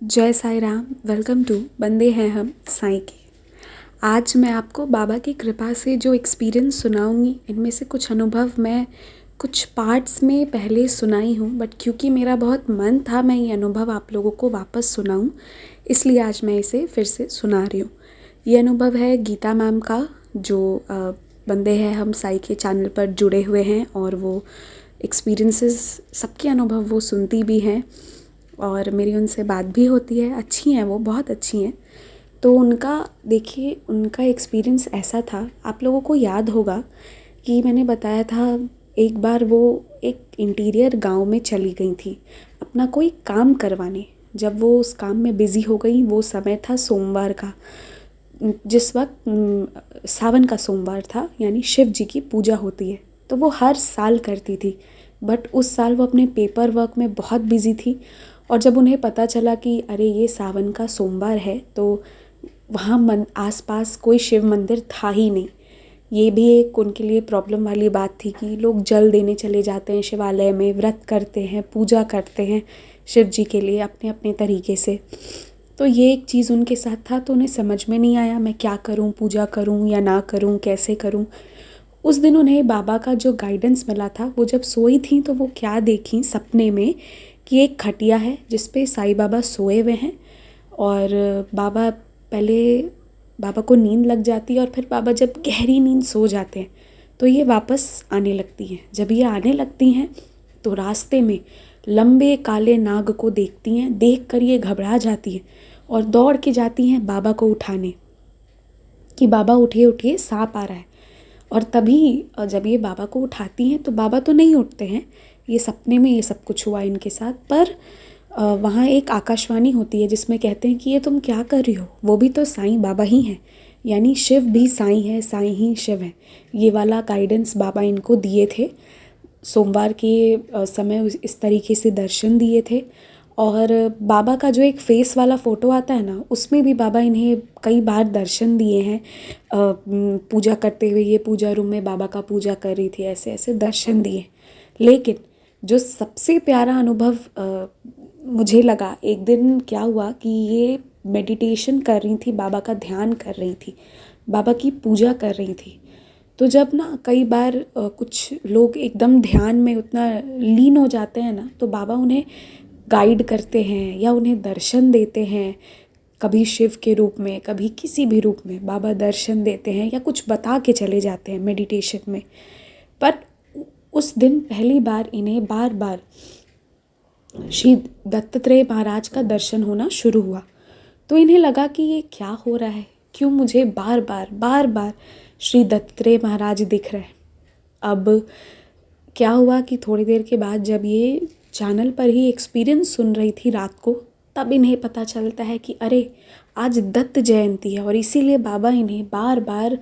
जय Sai Ram. Welcome to बंदे हैं हम साईं के। आज मैं आपको बाबा की कृपा से जो एक्सपीरियंस सुनाऊंगी, इनमें से कुछ अनुभव मैं कुछ पार्ट्स में पहले सुनाई हूँ, बट क्योंकि मेरा बहुत मन था मैं ये अनुभव आप लोगों को वापस सुनाऊँ, इसलिए आज मैं इसे फिर से सुना रही हूँ। ये अनुभव है गीता मैम का, जो बंदे हैं हम साई के चैनल पर जुड़े हुए हैं और वो एक्सपीरियंसेस सबके अनुभव वो सुनती भी हैं और मेरी उनसे बात भी होती है। अच्छी हैं, वो बहुत अच्छी हैं। तो उनका देखिए, उनका एक्सपीरियंस ऐसा था, आप लोगों को याद होगा कि मैंने बताया था एक बार वो एक इंटीरियर गांव में चली गई थी अपना कोई काम करवाने। जब वो उस काम में बिज़ी हो गई, वो समय था सोमवार का, जिस वक्त सावन का सोमवार था, यानी शिव जी की पूजा होती है। तो वो हर साल करती थी, बट उस साल वो अपने पेपर वर्क में बहुत बिज़ी थी। और जब उन्हें पता चला कि अरे ये सावन का सोमवार है, तो वहाँ आसपास कोई शिव मंदिर था ही नहीं। ये भी एक उनके लिए प्रॉब्लम वाली बात थी कि लोग जल देने चले जाते हैं शिवालय में, व्रत करते हैं, पूजा करते हैं शिव जी के लिए अपने अपने तरीके से। तो ये एक चीज़ उनके साथ था, तो उन्हें समझ में नहीं आया मैं क्या करूं, पूजा करूं या ना करूं, कैसे करूं। उस दिन उन्हें बाबा का जो गाइडेंस मिला था, वो जब सोई थी तो वो क्या देखी सपने में कि एक खटिया है जिस पे साईं बाबा सोए हुए हैं और बाबा को नींद लग जाती है और फिर बाबा जब गहरी नींद सो जाते हैं तो ये वापस आने लगती हैं। जब ये आने लगती हैं तो रास्ते में लंबे काले नाग को देखती हैं। देखकर ये घबरा जाती हैं और दौड़ के जाती हैं बाबा को उठाने कि बाबा उठिए उठिए, सांप आ रहा है। और तभी जब ये बाबा को उठाती हैं तो बाबा तो नहीं उठते हैं, ये सपने में ये सब कुछ हुआ इनके साथ। पर वहाँ एक आकाशवाणी होती है जिसमें कहते हैं कि ये तुम क्या कर रही हो, वो भी तो साईं बाबा ही हैं, यानी शिव भी साईं है, साईं ही शिव है। ये वाला गाइडेंस बाबा इनको दिए थे। सोमवार के समय इस तरीके से दर्शन दिए थे। और बाबा का जो एक फेस वाला फ़ोटो आता है ना, उसमें भी बाबा इन्हें कई बार दर्शन दिए हैं। पूजा करते हुए ये पूजा रूम में बाबा का पूजा कर रही थी, ऐसे ऐसे दर्शन दिए। लेकिन जो सबसे प्यारा अनुभव मुझे लगा, एक दिन क्या हुआ कि ये मेडिटेशन कर रही थी, बाबा का ध्यान कर रही थी, बाबा की पूजा कर रही थी। तो जब ना कई बार कुछ लोग एकदम ध्यान में उतना लीन हो जाते हैं ना, तो बाबा उन्हें गाइड करते हैं या उन्हें दर्शन देते हैं। कभी शिव के रूप में, कभी किसी भी रूप में बाबा दर्शन देते हैं या कुछ बता के चले जाते हैं मेडिटेशन में। पर उस दिन पहली बार इन्हें बार बार श्री दत्तात्रेय महाराज का दर्शन होना शुरू हुआ। तो इन्हें लगा कि ये क्या हो रहा है, क्यों मुझे बार बार श्री दत्तात्रेय महाराज दिख रहे हैं। अब क्या हुआ कि थोड़ी देर के बाद जब ये चैनल पर ही एक्सपीरियंस सुन रही थी रात को, तब इन्हें पता चलता है कि अरे आज दत्त जयंती है और इसीलिए बाबा इन्हें बार बार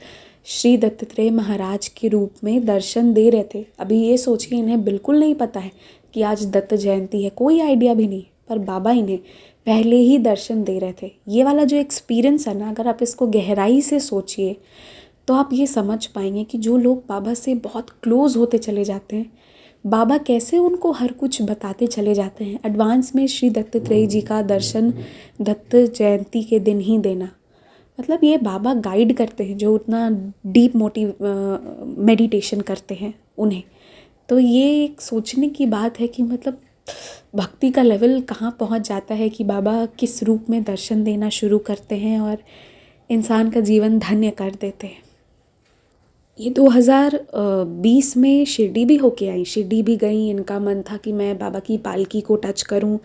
श्री दत्तात्रेय महाराज के रूप में दर्शन दे रहे थे। अभी ये सोचिए, इन्हें बिल्कुल नहीं पता है कि आज दत्त जयंती है, कोई आइडिया भी नहीं, पर बाबा इन्हें पहले ही दर्शन दे रहे थे। ये वाला जो एक्सपीरियंस है ना, अगर आप इसको गहराई से सोचिए तो आप ये समझ पाएंगे कि जो लोग बाबा से बहुत क्लोज होते चले जाते हैं, बाबा कैसे उनको हर कुछ बताते चले जाते हैं। एडवांस में श्री दत्तात्रेय जी का दर्शन दत्त जयंती के दिन ही देना, मतलब ये बाबा गाइड करते हैं जो उतना डीप मेडिटेशन करते हैं उन्हें। तो ये एक सोचने की बात है कि मतलब भक्ति का लेवल कहाँ पहुँच जाता है कि बाबा किस रूप में दर्शन देना शुरू करते हैं और इंसान का जीवन धन्य कर देते हैं। ये 2020 में शिरडी भी होके आई, शिरडी भी गई। इनका मन था कि मैं बाबा की पालकी को टच करूं,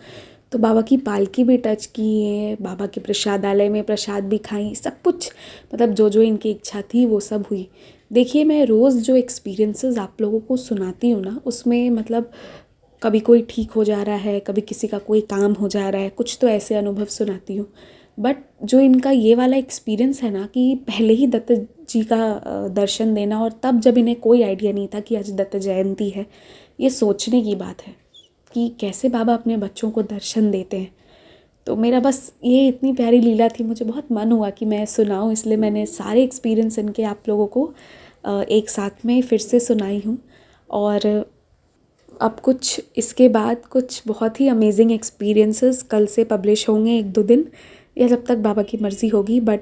तो बाबा की पालकी भी टच की है, बाबा के प्रसादालय में प्रसाद भी खाई, सब कुछ मतलब जो जो इनकी इच्छा थी वो सब हुई। देखिए, मैं रोज़ जो एक्सपीरियंसेस आप लोगों को सुनाती हूँ ना, उसमें मतलब कभी कोई ठीक हो जा रहा है, कभी किसी का कोई काम हो जा रहा है, कुछ तो ऐसे अनुभव सुनाती हूँ। बट जो इनका ये वाला एक्सपीरियंस है ना कि पहले ही दत्त जी का दर्शन देना, और तब जब इन्हें कोई आइडिया नहीं था कि आज दत्त जयंती है, ये सोचने की बात है कि कैसे बाबा अपने बच्चों को दर्शन देते हैं। तो मेरा बस ये इतनी प्यारी लीला थी, मुझे बहुत मन हुआ कि मैं सुनाऊं, इसलिए मैंने सारे एक्सपीरियंस इनके आप लोगों को एक साथ में फिर से सुनाई हूँ। और अब कुछ इसके बाद कुछ बहुत ही अमेजिंग एक्सपीरियंसेस कल से पब्लिश होंगे 1-2 दिन, या जब तक बाबा की मर्ज़ी होगी। बट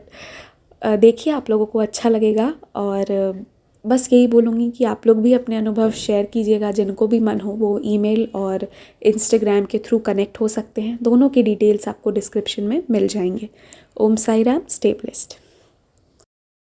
देखिए आप लोगों को अच्छा लगेगा। और बस यही बोलूँगी कि आप लोग भी अपने अनुभव शेयर कीजिएगा, जिनको भी मन हो वो ईमेल और इंस्टाग्राम के थ्रू कनेक्ट हो सकते हैं। दोनों के डिटेल्स आपको डिस्क्रिप्शन में मिल जाएंगे। ओम साई राम, स्टे ब्लेस्ड।